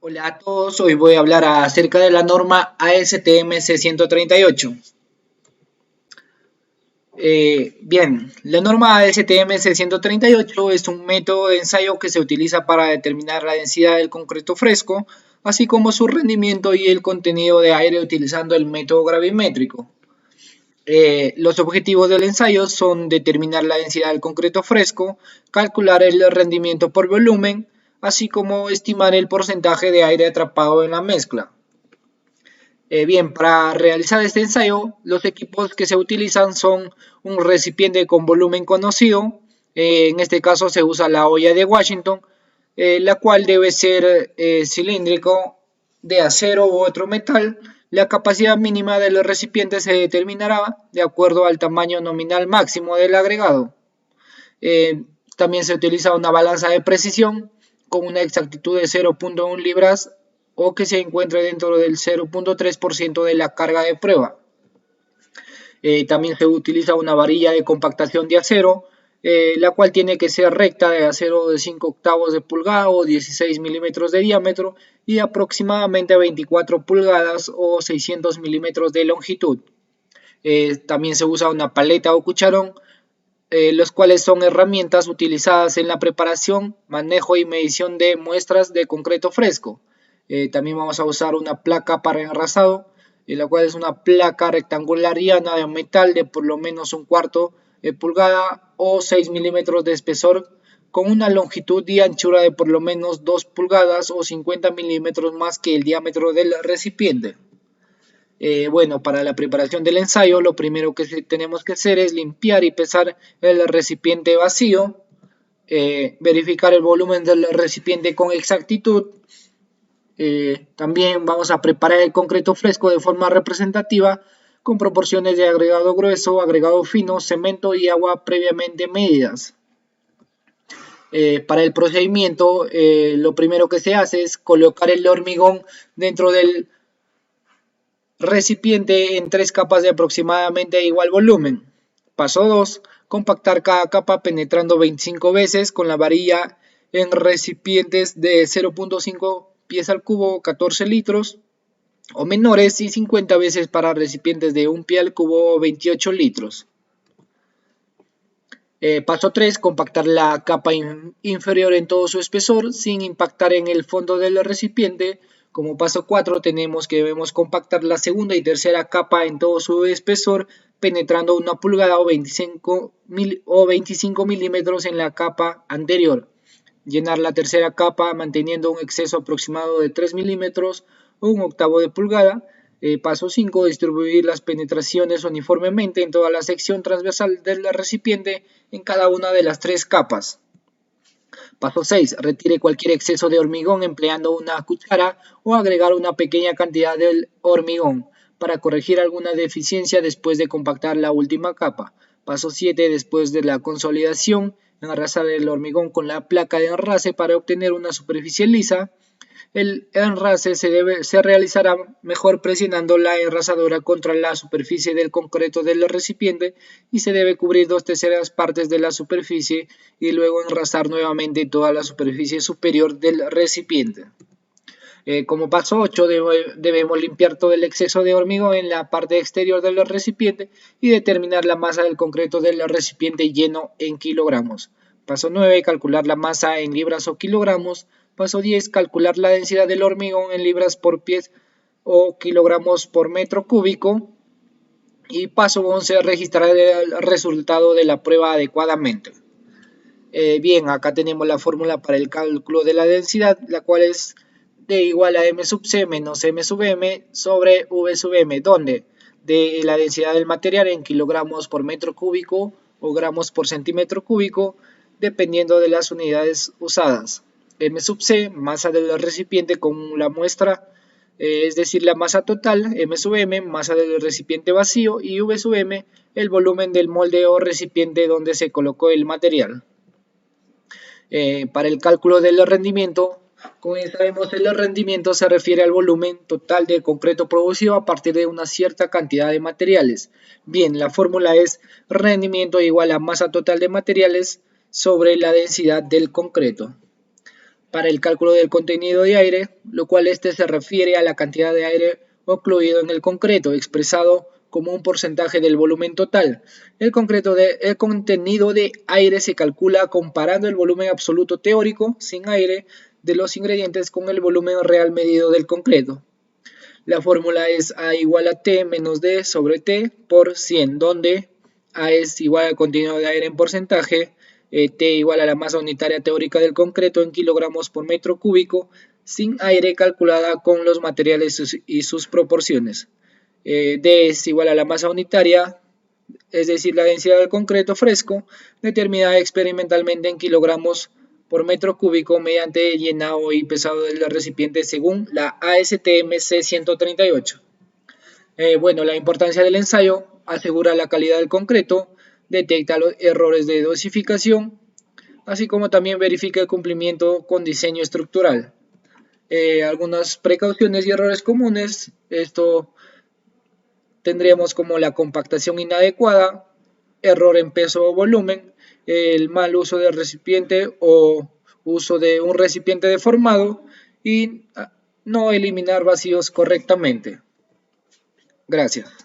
Hola a todos, hoy voy a hablar acerca de la norma ASTM C138. Bien, la norma ASTM C138 es un método de ensayo que se utiliza para determinar la densidad del concreto fresco, así como su rendimiento y el contenido de aire utilizando el método gravimétrico. Los objetivos del ensayo son determinar la densidad del concreto fresco, calcular el rendimiento por volumen, así como estimar el porcentaje de aire atrapado en la mezcla. Bien, para realizar este ensayo, los equipos que se utilizan son un recipiente con volumen conocido, en este caso se usa la olla de Washington, la cual debe ser cilíndrico, de acero u otro metal. La capacidad mínima del recipiente se determinará de acuerdo al tamaño nominal máximo del agregado. También se utiliza una balanza de precisión con una exactitud de 0.1 libras o que se encuentre dentro del 0.3% de la carga de prueba. También se utiliza una varilla de compactación de acero, la cual tiene que ser recta, de acero de 5/8 de pulgada o 16 milímetros de diámetro y aproximadamente 24 pulgadas o 600 milímetros de longitud. También se usa una paleta o cucharón, los cuales son herramientas utilizadas en la preparación, manejo y medición de muestras de concreto fresco. También vamos a usar una placa para enrasado, la cual es una placa rectangular llana de metal de por lo menos 1/4 pulgada o 6 milímetros de espesor, con una longitud y anchura de por lo menos 2 pulgadas o 50 milímetros más que el diámetro del recipiente. Bueno, para la preparación del ensayo, lo primero que tenemos que hacer es limpiar y pesar el recipiente vacío, verificar el volumen del recipiente con exactitud. También vamos a preparar el concreto fresco de forma representativa con proporciones de agregado grueso, agregado fino, cemento y agua previamente medidas. Para el procedimiento, lo primero que se hace es colocar el hormigón dentro del recipiente en 3 capas de aproximadamente igual volumen. Paso 2. Compactar cada capa penetrando 25 veces con la varilla en recipientes de 0.5 pies al cubo, 14 litros o menores, y 50 veces para recipientes de 1 pie al cubo, 28 litros. Paso 3. Compactar la capa inferior en todo su espesor sin impactar en el fondo del recipiente. Como paso 4 debemos compactar la segunda y tercera capa en todo su espesor, penetrando 1 pulgada o 25 milímetros en la capa anterior. Llenar la tercera capa manteniendo un exceso aproximado de 3 milímetros o 1/8 de pulgada. Paso 5. Distribuir las penetraciones uniformemente en toda la sección transversal del recipiente en cada una de las 3 capas. Paso 6. Retire cualquier exceso de hormigón empleando una cuchara o agregar una pequeña cantidad de hormigón para corregir alguna deficiencia después de compactar la última capa. Paso 7. Después de la consolidación, enrasar el hormigón con la placa de enrase para obtener una superficie lisa. El enrase se realizará mejor presionando la enrasadora contra la superficie del concreto del recipiente y se debe cubrir 2/3 partes de la superficie y luego enrasar nuevamente toda la superficie superior del recipiente. Como paso 8 debemos limpiar todo el exceso de hormigón en la parte exterior del recipiente y determinar la masa del concreto del recipiente lleno en kilogramos. Paso 9. Calcular la masa en libras o kilogramos. Paso 10. Calcular la densidad del hormigón en libras por pies o kilogramos por metro cúbico. Y paso 11. Registrar el resultado de la prueba adecuadamente. Bien, acá tenemos la fórmula para el cálculo de la densidad, la cual es D igual a M sub C menos M sub M sobre V sub M, donde de la densidad del material en kilogramos por metro cúbico o gramos por centímetro cúbico, dependiendo de las unidades usadas. M sub C, masa del recipiente con la muestra, es decir, la masa total. M sub M, masa del recipiente vacío, y V sub M, el volumen del molde o recipiente donde se colocó el material. Para el cálculo del rendimiento, como ya sabemos, el rendimiento se refiere al volumen total de concreto producido a partir de una cierta cantidad de materiales. Bien, la fórmula es rendimiento igual a masa total de materiales sobre la densidad del concreto. para el cálculo del contenido de aire, lo cual este se refiere a la cantidad de aire ocluido en el concreto, expresado como un porcentaje del volumen total. El contenido de aire se calcula comparando el volumen absoluto teórico, sin aire, de los ingredientes con el volumen real medido del concreto. La fórmula es A igual a T menos D sobre T por 100, donde A es igual al contenido de aire en porcentaje, T igual a la masa unitaria teórica del concreto en kilogramos por metro cúbico, sin aire calculada con los materiales y sus proporciones. D es igual a la masa unitaria, es decir, la densidad del concreto fresco, determinada experimentalmente en kilogramos por metro cúbico mediante llenado y pesado del recipiente según la ASTM C138. Bueno, la importancia del ensayo: asegura la calidad del concreto, detecta los errores de dosificación, así como también verifica el cumplimiento con diseño estructural. Algunas precauciones y errores comunes: esto tendríamos como la compactación inadecuada, error en peso o volumen, el mal uso del recipiente o uso de un recipiente deformado y no eliminar vacíos correctamente. Gracias.